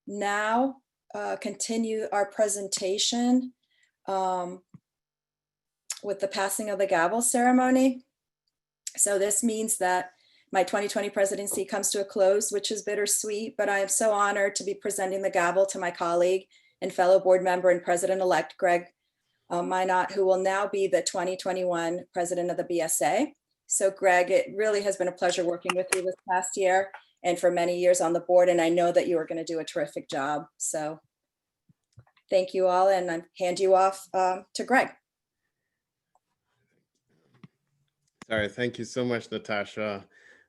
now continue our presentation with the passing of the gavel ceremony. So this means that my 2020 presidency comes to a close, which is bittersweet, but I am so honored to be presenting the gavel to my colleague and fellow board member and president-elect Greg Minott, who will now be the 2021 president of the BSA. So Greg, it really has been a pleasure working with you this past year and for many years on the board, and I know that you are going to do a terrific job. So thank you all, and I hand you off to Greg. All right, thank you so much, Natasha.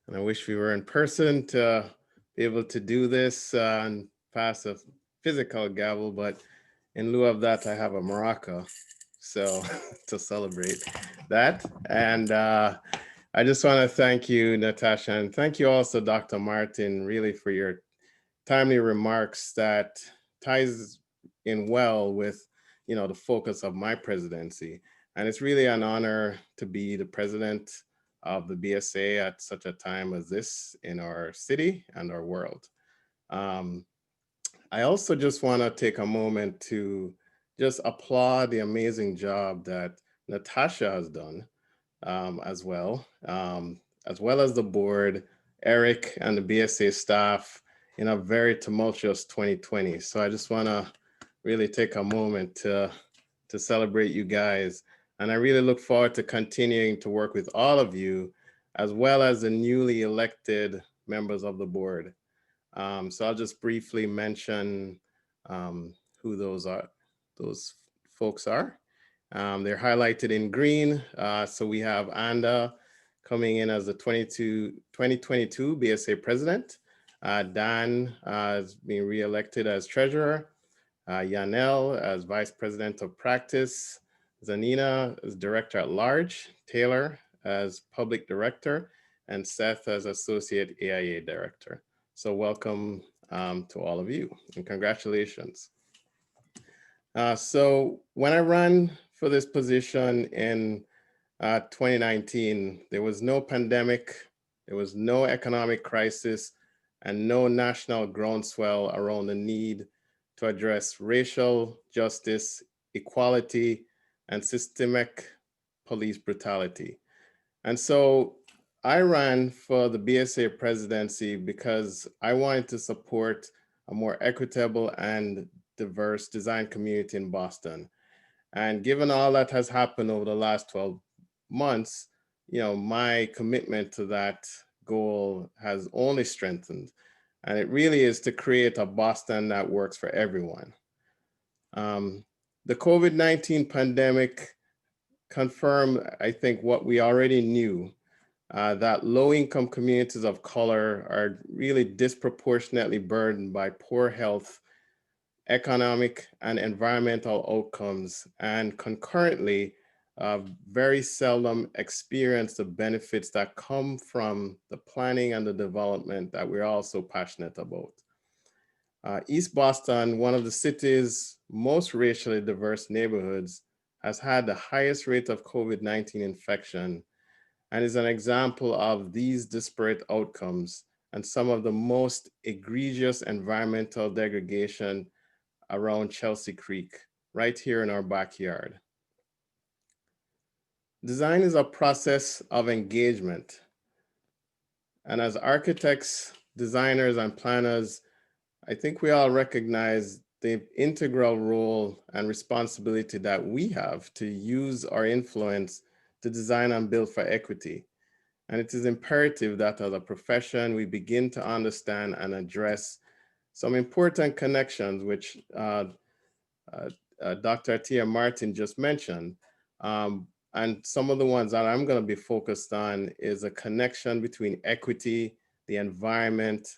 And I wish we were in person to be able to do this and pass a physical gavel, but in lieu of that, I have a maraca, so to celebrate that. And I just want to thank you, Natasha, and thank you also, Dr. Martin, really for your timely remarks that ties in well with, the focus of my presidency. And it's really an honor to be the president of the BSA at such a time as this in our city and our world. I also just want to take a moment to just applaud the amazing job that Natasha has done as well as the board, Eric and the BSA staff in a very tumultuous 2020. So I just want to really take a moment to celebrate you guys. And I really look forward to continuing to work with all of you, as well as the newly elected members of the board. So I'll just briefly mention who those folks are. They're highlighted in green. So we have Anda coming in as the 2022 BSA president. Dan is being re-elected as treasurer. Yanel as vice president of practice. Zanina as director at large. Taylor as public director. And Seth as associate AIA director. So welcome to all of you and congratulations. So when I ran for this position in 2019, there was no pandemic, there was no economic crisis, and no national groundswell around the need to address racial justice, equality, and systemic police brutality. And so I ran for the BSA presidency because I wanted to support a more equitable and diverse design community in Boston. And given all that has happened over the last 12 months, my commitment to that goal has only strengthened. And it really is to create a Boston that works for everyone. The COVID-19 pandemic confirmed, I think, what we already knew, that low-income communities of color are really disproportionately burdened by poor health, economic and environmental outcomes, and concurrently, very seldom experience the benefits that come from the planning and the development that we're all so passionate about. East Boston, one of the city's most racially diverse neighborhoods, has had the highest rate of COVID-19 infection and is an example of these disparate outcomes and some of the most egregious environmental degradation around Chelsea Creek, right here in our backyard. Design is a process of engagement. And as architects, designers, and planners, I think we all recognize the integral role and responsibility that we have to use our influence to design and build for equity. And it is imperative that as a profession, we begin to understand and address some important connections, which Dr. Tia Martin just mentioned. And some of the ones that I'm going to be focused on is a connection between equity, the environment,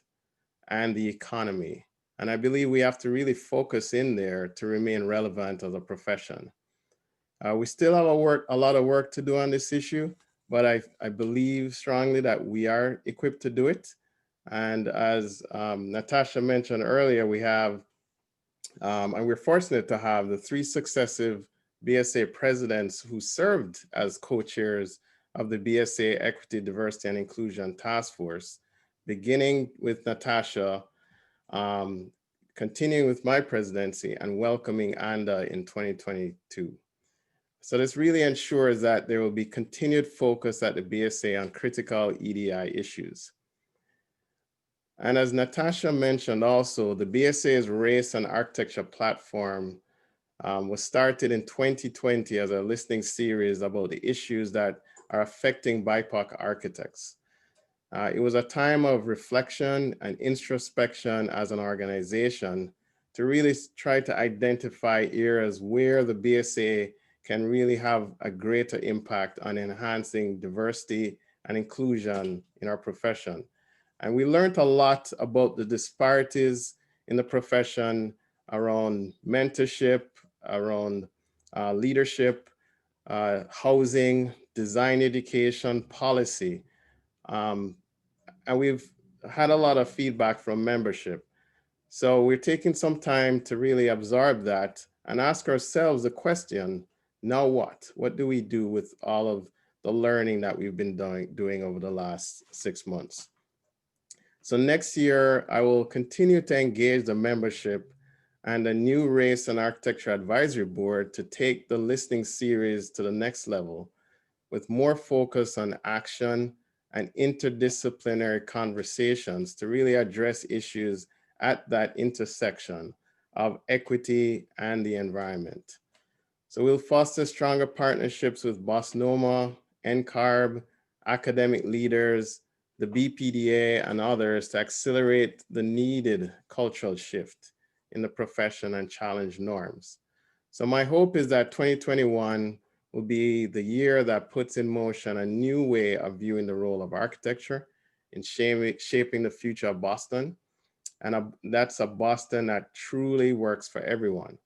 and the economy. And I believe we have to really focus in there to remain relevant as a profession. We still have a lot of work to do on this issue, but I believe strongly that we are equipped to do it. And as Natasha mentioned earlier, we have, and we're fortunate to have the 3 successive BSA presidents who served as co-chairs of the BSA Equity, Diversity, and Inclusion Task Force, beginning with Natasha, continuing with my presidency and welcoming ANDA in 2022. So this really ensures that there will be continued focus at the BSA on critical EDI issues. And as Natasha mentioned also, the BSA's Race and Architecture platform was started in 2020 as a listening series about the issues that are affecting BIPOC architects. It was a time of reflection and introspection as an organization to really try to identify areas where the BSA can really have a greater impact on enhancing diversity and inclusion in our profession. And we learned a lot about the disparities in the profession around mentorship, around leadership, housing, design education, policy. And we've had a lot of feedback from membership. So we're taking some time to really absorb that and ask ourselves the question, now what? What do we do with all of the learning that we've been doing over the last 6 months? So next year, I will continue to engage the membership and the new Race and Architecture Advisory Board to take the listening series to the next level with more focus on action and interdisciplinary conversations to really address issues at that intersection of equity and the environment. So we'll foster stronger partnerships with BOSNOMA, NCARB, academic leaders, the BPDA, and others to accelerate the needed cultural shift in the profession and challenge norms. So my hope is that 2021 will be the year that puts in motion a new way of viewing the role of architecture in shaping the future of Boston. And that's a Boston that truly works for everyone.